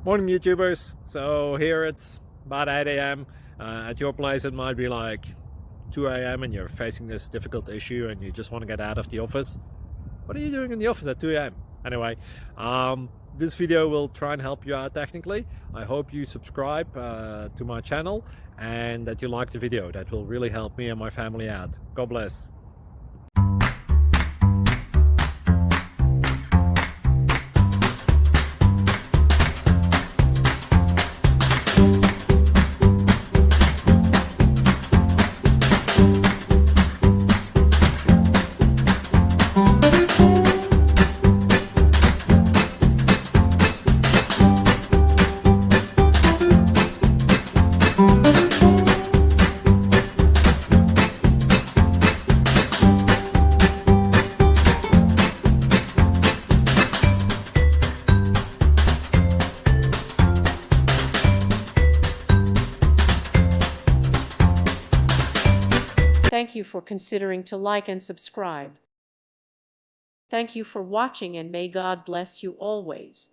Morning YouTubers. So here it's about 8 a.m. At your place it might be like 2 a.m. and you're facing this difficult issue and you just want to get out of the office. What are you doing in the office at 2 a.m.? Anyway, this video will try and help you out technically. I hope you subscribe to my channel and that you like the video. That will really help me and my family out. God bless. Thank you for considering to like and subscribe. Thank you for watching and may God bless you always.